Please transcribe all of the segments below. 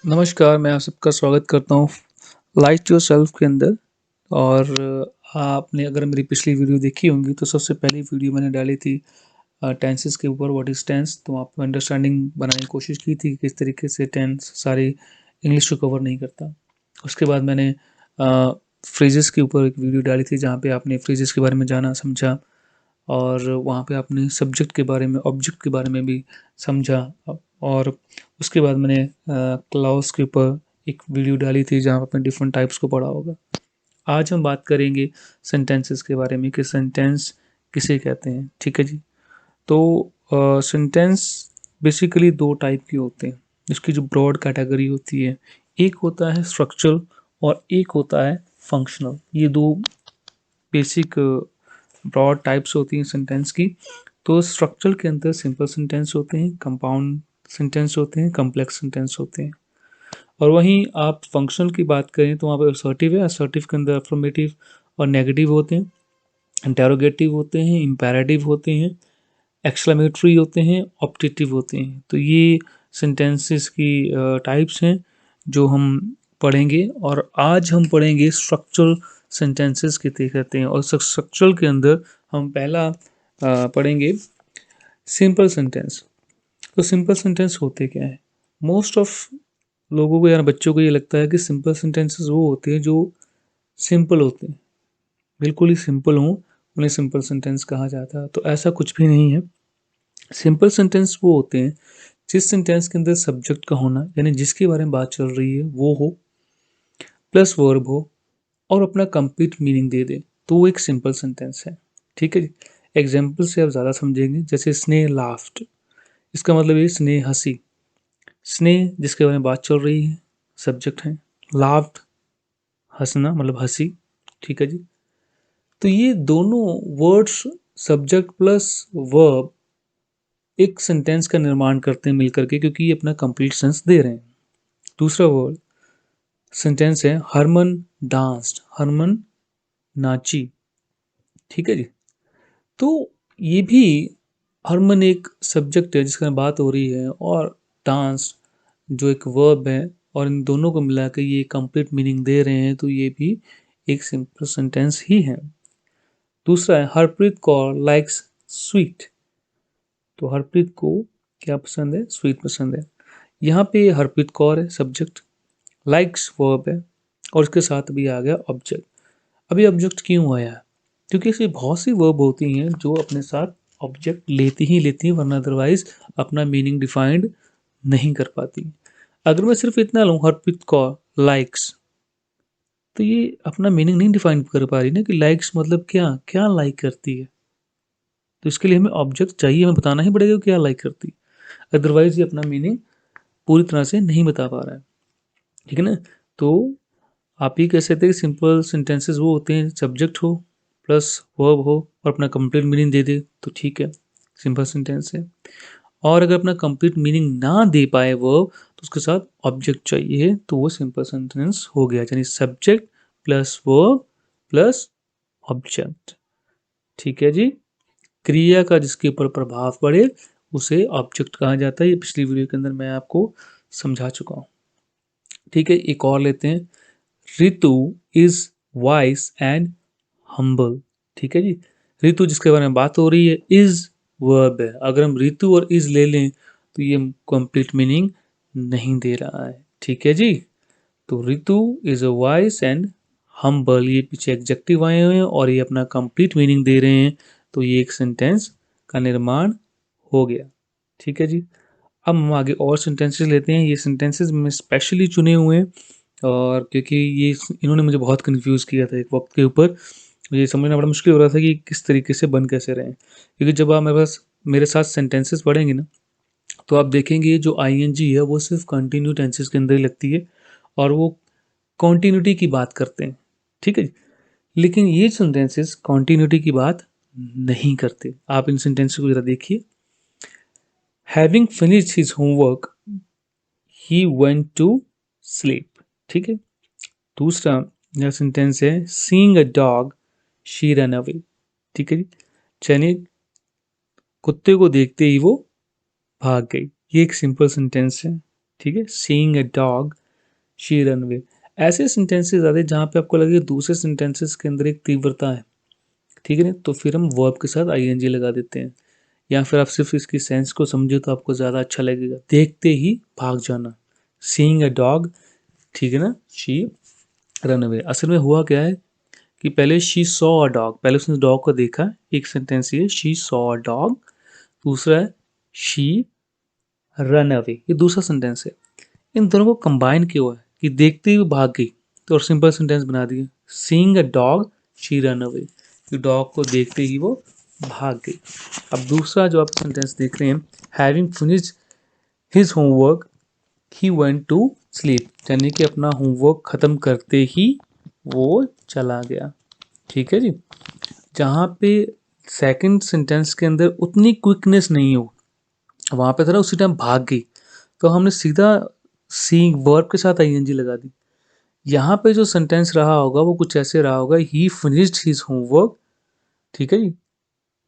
नमस्कार, मैं आप सबका स्वागत करता हूँ लाइट योरसेल्फ के अंदर। और आपने अगर मेरी पिछली वीडियो देखी होंगी तो सबसे पहली वीडियो मैंने डाली थी टेंसेस के ऊपर, व्हाट इज़ टेंस। तो आपको अंडरस्टैंडिंग बनाने की कोशिश की थी कि किस तरीके से टेंस सारी इंग्लिश को कवर नहीं करता। उसके बाद मैंने फ्रेजेस के ऊपर एक वीडियो डाली थी जहाँ पे आपने फ्रेजेस के बारे में जाना समझा, और वहाँ पे आपने सब्जेक्ट के बारे में, ऑब्जेक्ट के बारे में भी समझा। और उसके बाद मैंने क्लाउज के ऊपर एक वीडियो डाली थी जहाँ आपने डिफरेंट टाइप्स को पढ़ा होगा। आज हम बात करेंगे सेंटेंसेस के बारे में कि सेंटेंस किसे कहते हैं। ठीक है जी। तो सेंटेंस बेसिकली दो टाइप के होते हैं। इसकी जो ब्रॉड कैटेगरी होती है, एक होता है स्ट्रक्चरल और एक होता है फंक्शनल। ये दो बेसिक ब्रॉड टाइप्स होती हैं सेंटेंस की। तो स्ट्रक्चरल के अंदर सिंपल सेंटेंस होते हैं, कंपाउंड सेंटेंस होते हैं, कॉम्प्लेक्स सेंटेंस होते हैं। और वहीं आप फंक्शनल की बात करें तो वहाँ पर असर्टिव है। असर्टिव के अंदर अफर्मेटिव और नेगेटिव होते हैं, इंटेरोगेटिव होते हैं, इंपेरेटिव होते हैं, एक्सक्लेमेटरी होते हैं, ऑप्टेटिव होते हैं। तो ये सेंटेंसेस की टाइप्स हैं जो हम पढ़ेंगे। और आज हम पढ़ेंगे स्ट्रक्चरल सेंटेंसेस किसे कहते हैं। और स्ट्रक्चरल के अंदर हम पहला पढ़ेंगे सिंपल सेंटेंस। तो सिंपल सेंटेंस होते क्या है? मोस्ट ऑफ लोगों को या बच्चों को ये लगता है कि सिंपल सेंटेंसेस वो होते हैं जो सिंपल होते हैं, बिल्कुल ही सिंपल हों, उन्हें सिंपल सेंटेंस कहा जाता है। तो ऐसा कुछ भी नहीं है। सिंपल सेंटेंस वो होते हैं जिस सेंटेंस के अंदर सब्जेक्ट का होना, यानी जिसके बारे में बात चल रही है वो हो, प्लस वर्ब हो, और अपना कंप्लीट मीनिंग दे दे, तो वो एक सिंपल सेंटेंस है। ठीक है जी। एग्जाम्पल से आप ज़्यादा समझेंगे। जैसे स्नेह लाफ्ट, इसका मतलब ये स्नेह हंसी। स्नेह जिसके बारे में बात चल रही है, सब्जेक्ट है। लाफ्ट हंसना मतलब हंसी। ठीक है जी। तो ये दोनों वर्ड्स, सब्जेक्ट प्लस वर्ब, एक सेंटेंस का निर्माण करते हैं मिलकर के, क्योंकि ये अपना कंप्लीट सेंस दे रहे हैं। दूसरा वर्ड सेंटेंस है हरमन डांस्ड, हरमन नाची। ठीक है जी। तो ये भी हरमन एक सब्जेक्ट है जिसका बात हो रही है, और डांस जो एक वर्ब है, और इन दोनों को मिला के ये कंप्लीट मीनिंग दे रहे हैं। तो ये भी एक सिंपल सेंटेंस ही है। दूसरा है हरप्रीत कौर लाइक्स स्वीट। तो हरप्रीत को क्या पसंद है? स्वीट पसंद है। यहाँ पे हरप्रीत कौर है सब्जेक्ट, लाइक्स वर्ब है, और इसके साथ भी आ गया ऑब्जेक्ट। अभी ऑब्जेक्ट क्यों आया? क्योंकि ऐसी बहुत सी वर्ब होती हैं जो अपने साथ ऑब्जेक्ट लेती ही, वरना अदरवाइज अपना मीनिंग डिफाइंड नहीं कर पाती। अगर मैं सिर्फ इतना लूँ हरप्रीत कौर लाइक्स, तो ये अपना मीनिंग नहीं डिफाइन कर पा रही ना, कि लाइक्स मतलब क्या क्या लाइक करती है। तो इसके लिए हमें ऑब्जेक्ट चाहिए, हमें बताना ही पड़ेगा कि क्या लाइक करती है, अदरवाइज ये अपना मीनिंग पूरी तरह से नहीं बता पा रहा है। ठीक है ना। तो आप ही कह सकते हैं कि सिंपल सेंटेंसेस वो होते हैं सब्जेक्ट हो प्लस वर्ब हो और अपना कंप्लीट मीनिंग दे दे, तो ठीक है, सिंपल सेंटेंस है। और अगर अपना कंप्लीट मीनिंग ना दे पाए वर्ब, तो उसके साथ ऑब्जेक्ट चाहिए, तो वो सिंपल सेंटेंस हो गया, यानी subject plus verb plus object. ठीक है जी। क्रिया का जिसके ऊपर प्रभाव पड़े उसे ऑब्जेक्ट कहा जाता है। ये पिछली वीडियो के अंदर मैं आपको समझा चुका हूँ। ठीक है, एक और लेते हैं। Ritu is vice and humble. ठीक है जी। रितु जिसके बारे में बात हो रही है, इज वर्ब है। अगर हम रितु और इज ले लें तो ये कंप्लीट मीनिंग नहीं दे रहा है। ठीक है जी। तो Ritu is a vice and humble, ये पीछे एग्जेक्टिव आए हुए हैं और ये अपना कंप्लीट मीनिंग दे रहे हैं। तो ये एक सेंटेंस का निर्माण हो गया। ठीक है जी। अब हम आगे और सेंटेंसेस लेते हैं। ये सेंटेंसेस मैं स्पेशली चुने हुए हैं, और क्योंकि ये इन्होंने मुझे बहुत कंफ्यूज किया था एक वक्त के ऊपर। मुझे समझना बड़ा मुश्किल हो रहा था कि किस तरीके से बन कैसे रहे हैं। क्योंकि जब आप मेरे साथ सेंटेंसेस पढ़ेंगे ना, तो आप देखेंगे जो आईएनजी है वो सिर्फ कंटिन्यू टेंसेस के अंदर ही लगती है, और वो कॉन्टिन्यूटी की बात करते हैं। ठीक है जी। लेकिन ये सेंटेंसेस कॉन्टिन्यूटी की बात नहीं करते। आप इन सेंटेंसेस को जरा देखिए। Having finished his homework he went to sleep. ठीक है। दूसरा यह सेंटेंस है seeing a dog she run away. ठीक है जी। यानी कुत्ते को देखते ही वो भाग गई। ये एक सिंपल सेंटेंस है। ठीक है, seeing a dog she run away. ऐसे सेंटेंसेस आते हैं जहाँ पे आपको लगे दूसरे सेंटेंसेस के अंदर एक तीव्रता है, ठीक है ना, तो फिर हम वर्ब के साथ आईएनजी लगा देते हैं। या फिर आप सिर्फ इसकी सेंस को समझो तो आपको ज़्यादा अच्छा लगेगा। देखते ही भाग जाना, सीइंग अ डॉग, ठीक है ना, शी रन अवे। असल में हुआ क्या है कि पहले शी सॉ अ डॉग, पहले उसने डॉग को देखा, एक सेंटेंस ये शी सॉ अ डॉग, दूसरा है शी रन अवे, ये दूसरा सेंटेंस है। इन दोनों को कंबाइन किया हुआ है कि देखते ही वो भाग गई, तो और सिंपल सेंटेंस बना दिया, seeing a dog she run away, कि डॉग को देखते ही वो भाग गई। अब दूसरा जो आप सेंटेंस देख रहे हैं, having finished his homework he went to sleep, यानी कि अपना होमवर्क खत्म करते ही वो चला गया। ठीक है जी। जहाँ पे सेकंड सेंटेंस के अंदर उतनी क्विकनेस नहीं हो, वहां पे था ना उसी टाइम भाग गई, तो हमने सीधा सी वर्ब के साथ आईएनजी लगा दी। यहाँ पे जो सेंटेंस रहा होगा वो कुछ ऐसे रहा होगा, ही फिनिश्ड हिज होमवर्क, ठीक है जी,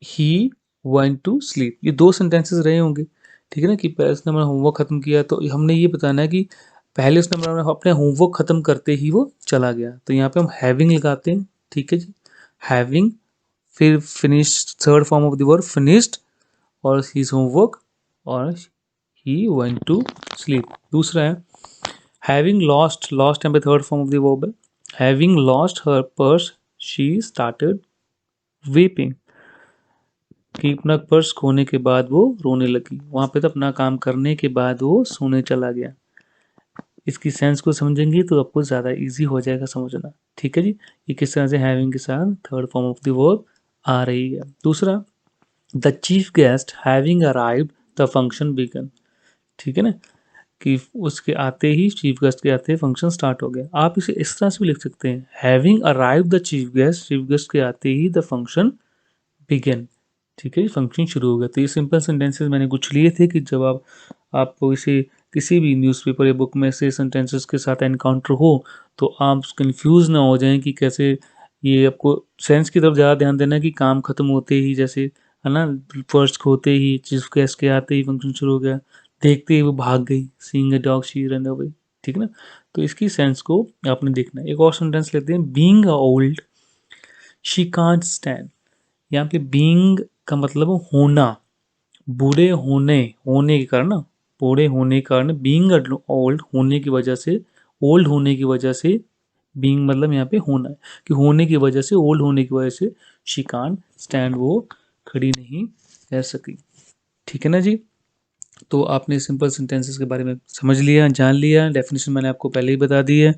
ही वेंट टू स्लीप, ये दो सेंटेंसेस रहे होंगे। ठीक है ना, कि पहले उसने अपना होमवर्क खत्म किया, तो हमने ये बताना है कि पहले उसने अपने होमवर्क खत्म करते ही वो चला गया, तो यहाँ पे हम हैविंग लगाते हैं। ठीक है जी, हैविंग, फिर finish, third form of the verb finished, और हिज होमवर्क, और ही वेंट टू स्लीप। दूसरा है हैविंग लॉस्ट, लॉस्ट यहाँ पे third form of the verb है। Having lost her purse she started weeping, कि अपना पर्स खोने के बाद वो रोने लगी। वहां पे तो अपना काम करने के बाद वो सोने चला गया। इसकी सेंस को समझेंगे तो आपको ज़्यादा इजी हो जाएगा समझना। ठीक है जी, ये किस तरह से हैविंग के साथ third form of the verb आ रही है। दूसरा, the chief guest having arrived the function began, ठीक है ना, कि उसके आते ही, चीफ गेस्ट के आते ही फंक्शन स्टार्ट हो गया। आप इसे इस तरह से भी लिख सकते हैं, having arrived the chief guest, chief guest के आते ही द फंक्शन बिगन, ठीक है, फंक्शन शुरू हो गया। तो ये सिंपल सेंटेंसेस मैंने कुछ लिए थे कि जब आपको इसे किसी भी न्यूज़पेपर या बुक में से सेंटेंसेस के साथ एनकाउंटर हो तो आप कंफ्यूज ना हो जाएं कि कैसे, ये आपको सेंस की तरफ ज़्यादा ध्यान देना है कि काम खत्म होते ही, जैसे है ना, फर्स्ट होते ही, चीफ गेस्ट के आते ही फंक्शन शुरू हो गया, देखते ही वो भाग गई, seeing a dog she run away, ठीक है ना। तो इसकी सेंस को आपने देखना है। एक और सेंटेंस लेते हैं, being old she can't stand. यहाँ पे बीइंग का मतलब होना, बूढ़े होने, होने के कारण ना, बूढ़े होने के कारण, बीइंग ओल्ड होने की वजह से, ओल्ड होने की वजह से, बीइंग मतलब यहाँ पे होना है, कि होने की वजह से, ओल्ड होने की वजह से शी कांट स्टैंड, वो खड़ी नहीं रह सकी। ठीक है ना जी। तो आपने सिंपल सेंटेंसेस के बारे में समझ लिया, जान लिया, डेफिनेशन मैंने आपको पहले ही बता दी है।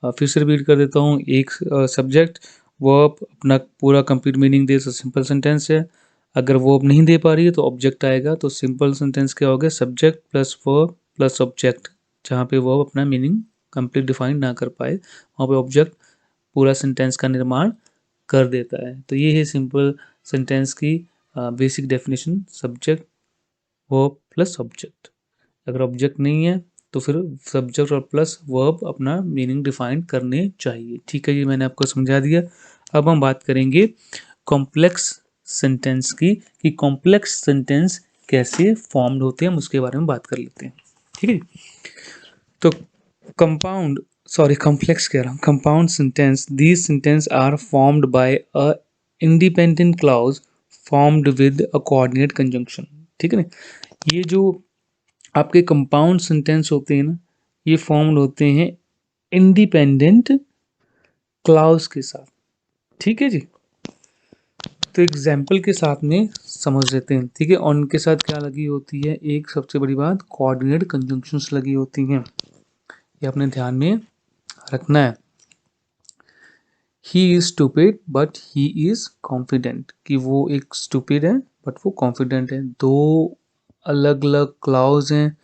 फिर से रिपीट कर देता हूँ, एक सब्जेक्ट वर्ब अपना पूरा कंप्लीट मीनिंग दे तो सिंपल सेंटेंस है। अगर वर्ब नहीं दे पा रही है तो ऑब्जेक्ट आएगा, तो सिंपल सेंटेंस क्या हो गया, subject plus verb plus object. जहाँ पे वर्ब अपना मीनिंग कंप्लीट डिफाइन ना कर पाए, वहाँ पे ऑब्जेक्ट पूरा सेंटेंस का निर्माण कर देता है। तो ये है सिंपल सेंटेंस की basic definition, subject verb plus object. अगर ऑब्जेक्ट नहीं है तो फिर सब्जेक्ट और प्लस वर्ब अपना मीनिंग डिफाइन करने चाहिए। ठीक है, ये मैंने आपको समझा दिया। अब हम बात करेंगे कॉम्प्लेक्स सेंटेंस की, कि कॉम्प्लेक्स सेंटेंस कैसे फॉर्म्ड होते हैं, हम उसके बारे में बात कर लेते हैं। ठीक है, तो कंपाउंड, सॉरी कॉम्प्लेक्स कह रहा हूँ, compound sentence, these sentence are formed by a independent clause formed with a coordinate conjunction. ठीक है ना, ये जो आपके कंपाउंड सेंटेंस होते हैं ना, ये फॉर्म्ड होते हैं इंडिपेंडेंट क्लाउज के साथ। ठीक है जी, तो एग्जाम्पल के साथ में समझ लेते हैं। ठीक है, और उनके साथ क्या लगी होती है, एक सबसे बड़ी बात, कोऑर्डिनेट कंजंक्शंस लगी होती हैं, ये अपने ध्यान में रखना है। He is stupid but he is confident, कि वो एक स्टूपिड है बट वो कॉन्फिडेंट है। दो अलग अलग क्लाउज हैं।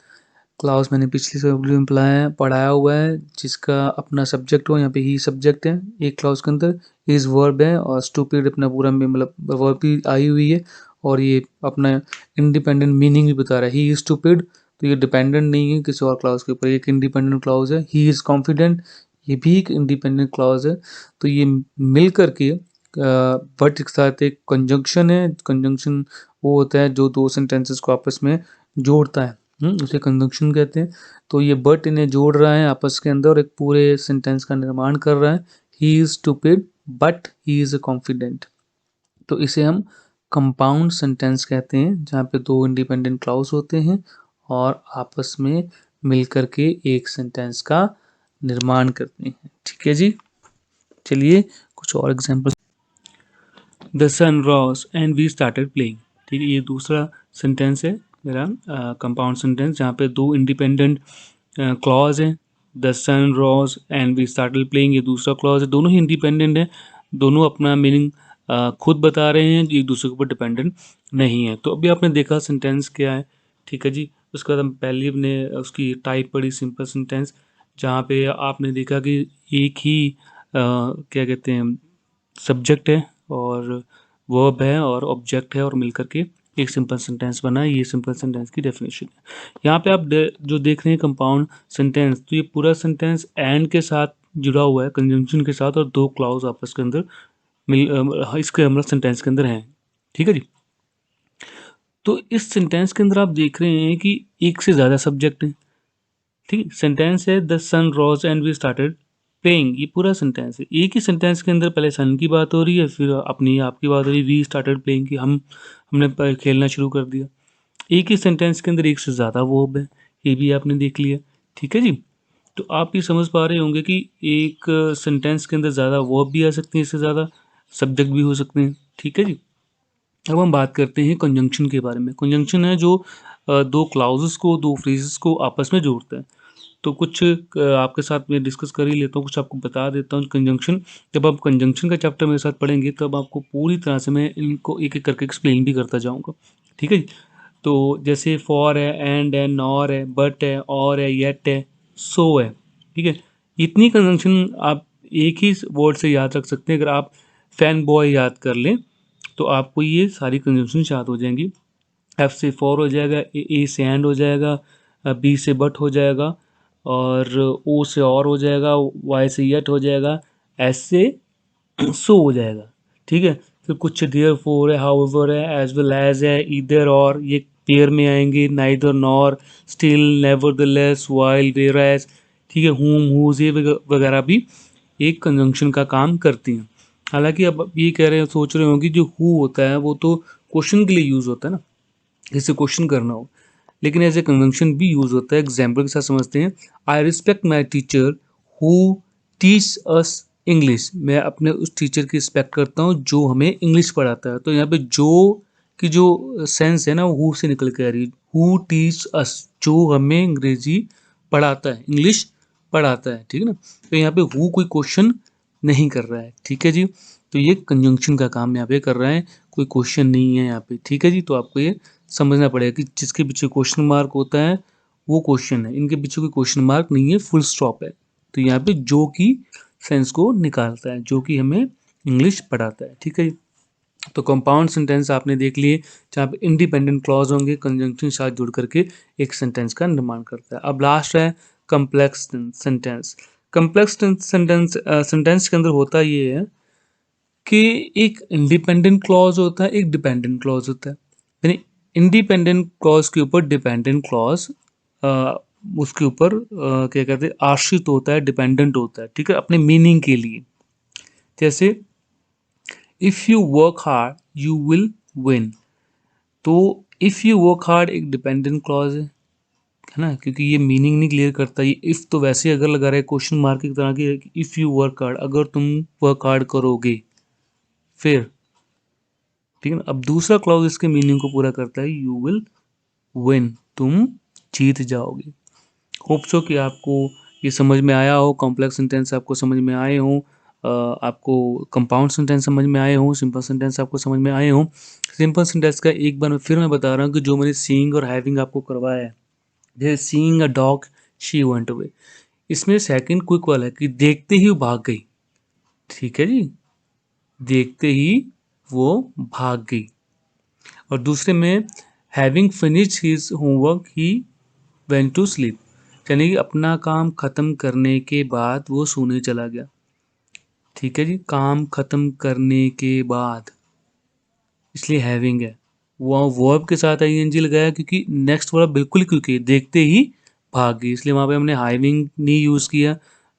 क्लाउज मैंने पिछली वीडियो में पढ़ाया हुआ है, जिसका अपना सब्जेक्ट हो, यहाँ पे ही सब्जेक्ट है एक क्लाउज के अंदर, इज वर्ब है, और स्टूपिड अपना पूरा मतलब वर्ब भी आई हुई है, और ये अपना इंडिपेंडेंट मीनिंग भी बता रहा है, ही इज स्टूपिड, तो ये डिपेंडेंट नहीं है किसी और क्लाउज के ऊपर, एक इंडिपेंडेंट क्लाउज है। ही इज कॉन्फिडेंट, ये भी एक इंडिपेंडेंट क्लाउज है। तो ये मिल करके बट एक साथ एक कंजंक्शन है। कंजंक्शन वो होता है जो दो सेंटेंसेस को आपस में जोड़ता है। उसे कंजंक्शन कहते हैं। तो ये बट इन्हें जोड़ रहा है आपस के अंदर और एक पूरे सेंटेंस का निर्माण कर रहा है। He is stupid but he is confident. तो इसे हम कंपाउंड सेंटेंस कहते हैं, जहाँ पे दो इंडिपेंडेंट क्लॉज होते हैं और आपस में मिलकर के एक सेंटेंस का निर्माण करते हैं। ठीक है जी, चलिए कुछ और example. The sun rose and we started playing. ठीक है, ये दूसरा सेंटेंस है मेरा कंपाउंड सेंटेंस, जहाँ पे दो इंडिपेंडेंट क्लॉज हैं। The sun rose and we started playing, ये दूसरा क्लॉज है। दोनों ही इंडिपेंडेंट है, दोनों अपना मीनिंग खुद बता रहे हैं, एक दूसरे के ऊपर डिपेंडेंट नहीं है। तो अभी आपने देखा सेंटेंस क्या है। ठीक है जी, उसके बाद हम पहले अपने उसकी टाइप पढ़ी सिंपल सेंटेंस, जहाँ पे आपने देखा कि एक ही क्या कहते हैं सब्जेक्ट है और वर्ब है और ऑब्जेक्ट है और मिलकर के एक सिंपल सेंटेंस बना है। ये सिंपल सेंटेंस की डेफिनेशन है। यहाँ पे आप जो देख रहे हैं कंपाउंड सेंटेंस, तो ये पूरा सेंटेंस एंड के साथ जुड़ा हुआ है, कंजंक्शन के साथ, और दो क्लॉज आपस के अंदर इसके मतलब सेंटेंस के अंदर हैं। ठीक है जी, तो इस सेंटेंस के अंदर आप देख रहे हैं कि एक से ज़्यादा सब्जेक्ट है। ठीक, सेंटेंस है the sun rose and we started playing, ये पूरा सेंटेंस है। एक ही सेंटेंस के अंदर पहले सन की बात हो रही है, फिर अपनी आपकी बात हो रही है, वी स्टार्टेड प्लेइंग की हमने खेलना शुरू कर दिया। एक ही सेंटेंस के अंदर एक से ज़्यादा वर्ब है, ये भी आपने देख लिया। ठीक है जी, तो आप ये समझ पा रहे होंगे कि एक सेंटेंस के अंदर ज़्यादा वर्ब भी आ सकते हैं, इससे ज़्यादा सब्जेक्ट भी हो सकते हैं। ठीक है जी, अब हम बात करते हैं कंजंक्शन के बारे में। कंजंक्शन है जो दो क्लाउजेस को, दो फ्रेजेस को आपस में जोड़ता है। तो कुछ आपके साथ में डिस्कस कर ही लेता हूँ, कुछ आपको बता देता हूँ कंजंक्शन। जब आप कंजंक्शन का चैप्टर मेरे साथ पढ़ेंगे तब आपको पूरी तरह से मैं इनको एक एक करके एक्सप्लेन भी करता जाऊँगा। ठीक है जी, तो जैसे फॉर है, नॉर है, बट है, और है, येट है, सो है। ठीक है, इतनी कंजंक्शन आप एक ही वर्ड से याद रख सकते हैं। अगर आप फैन बॉय याद कर लें तो आपको ये सारी कंजंक्शन याद हो जाएंगी। एफ से फॉर हो जाएगा, ए से एंड हो जाएगा, बी से बट हो जाएगा, और ओ से और हो जाएगा, वाई से येट हो जाएगा, एस से सो हो जाएगा। ठीक है, फिर कुछ देयर फोर है, हाउएवर है, एज वेल एज है, ईदर और, ये पेयर में आएंगे, neither nor, still, nevertheless, while, whereas. ठीक है, हुम, हुज, ये वगैरह भी एक कंजंक्शन का काम करती हैं। हालांकि अब ये कह रहे हैं, सोच रहे होंगे जो हु होता है वो तो क्वेश्चन के लिए यूज होता है ना, जिससे क्वेश्चन करना हो, लेकिन एज ए कंजंक्शन भी यूज होता है। एग्जाम्पल के साथ समझते हैं। I respect my teacher who teach us English, मैं अपने उस टीचर की रिस्पेक्ट करता हूँ जो हमें इंग्लिश पढ़ाता है। तो यहाँ पे जो की जो सेंस है ना, वो हु से निकल के आ रही है। हु टीच अस, जो हमें अंग्रेजी पढ़ाता है, इंग्लिश पढ़ाता है। ठीक है ना, तो यहाँ पे हु कोई क्वेश्चन नहीं कर रहा है। ठीक है जी, तो ये कंजंक्शन का काम यहाँ पे कर रहा है, कोई क्वेश्चन नहीं है यहाँ पे। ठीक है जी, तो आपको ये समझना पड़ेगा कि जिसके पीछे क्वेश्चन मार्क होता है वो क्वेश्चन है, इनके पीछे कोई क्वेश्चन मार्क नहीं है, फुल स्टॉप है। तो यहाँ पे जो की सेंस को निकालता है, जो कि हमें इंग्लिश पढ़ाता है। ठीक है, तो कंपाउंड सेंटेंस आपने देख लिए, जहाँ पे इंडिपेंडेंट क्लॉज होंगे, कंजंक्शन साथ जुड़ करके एक सेंटेंस का निर्माण करता है। अब लास्ट है कम्प्लेक्स सेंटेंस। कम्प्लेक्स सेंटेंस के अंदर होता ये है कि एक इंडिपेंडेंट क्लॉज होता है, एक डिपेंडेंट क्लॉज होता है। यानी इंडिपेंडेंट क्लॉज के ऊपर डिपेंडेंट क्लॉज उसके ऊपर क्या कहते हैं, आश्रित होता है, डिपेंडेंट होता है। ठीक है, अपने मीनिंग के लिए। जैसे if you work hard you will win, तो इफ़ यू वर्क हार्ड एक डिपेंडेंट क्लॉज है ना, क्योंकि ये मीनिंग नहीं क्लियर करता। ये इफ़ तो वैसे अगर लगा रहा है क्वेश्चन मार्क की तरह की, इफ़ यू वर्क हार्ड, अगर तुम वर्क हार्ड करोगे फिर। ठीक है ना, अब दूसरा क्लॉज इसके मीनिंग को पूरा करता है, यू विल विन, तुम जीत जाओगे। होप सो कि आपको ये समझ में आया हो, कॉम्प्लेक्स सेंटेंस आपको समझ में आए हों, आपको कंपाउंड सेंटेंस समझ में आए हों, सिंपल सेंटेंस आपको समझ में आए हों। सिंपल सेंटेंस का एक बार फिर मैं बता रहा हूँ कि जो मैंने सीइंग और हैविंग आपको करवाया है, जैसे seeing a dog she went away, इसमें सेकंड क्विक वाला है कि देखते ही वो भाग गई। ठीक है जी, देखते ही वो भाग गई। और दूसरे में having finished his homework he went to sleep, यानी कि अपना काम खत्म करने के बाद वो सोने चला गया। ठीक है जी, काम खत्म करने के बाद, इसलिए हैविंग है। वो वर्ब के साथ आईएनजी लगाया क्योंकि नेक्स्ट वाला बिल्कुल क्योंकि देखते ही भाग गई, इसलिए वहाँ पे हमने हाइविंग नहीं यूज़ किया।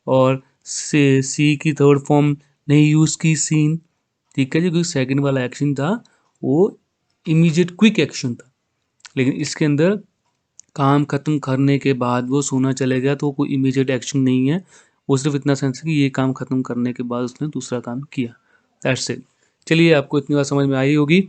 और सी की थर्ड फॉर्म नहीं यूज़ की, सीन। ठीक है जी, क्योंकि सेकंड वाला एक्शन था वो इमीडिएट क्विक एक्शन था, लेकिन इसके अंदर काम खत्म करने के बाद वो सोना चले गया तो कोई इमीडिएट एक्शन नहीं है। वो सिर्फ इतना सेंस है कि ये काम खत्म करने के बाद उसने दूसरा काम किया। That's it. चलिए, आपको इतनी बात समझ में आई होगी।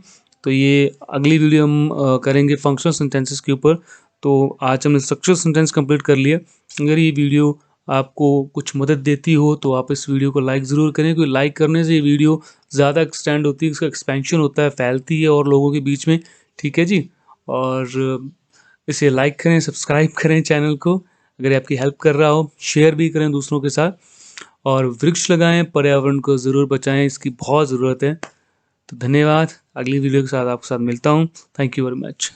तो ये अगली वीडियो हम करेंगे फंक्शनल सेंटेंसेस के ऊपर। तो आज हमने स्ट्रक्चरल सेंटेंस कंप्लीट कर लिया। अगर ये वीडियो आपको कुछ मदद देती हो तो आप इस वीडियो को लाइक ज़रूर करें, क्योंकि लाइक करने से ये वीडियो ज़्यादा एक्सटेंड होती है, इसका एक्सपेंशन होता है, फैलती है और लोगों के बीच में। ठीक है जी। और इसे लाइक करें, सब्सक्राइब करें चैनल को, अगर ये आपकी हेल्प कर रहा हो। शेयर भी करें दूसरों के साथ, और वृक्ष लगाएं, पर्यावरण को ज़रूर बचाएं, इसकी बहुत ज़रूरत है। तो धन्यवाद। अगली वीडियो के साथ आपके साथ मिलता हूँ। Thank you very much.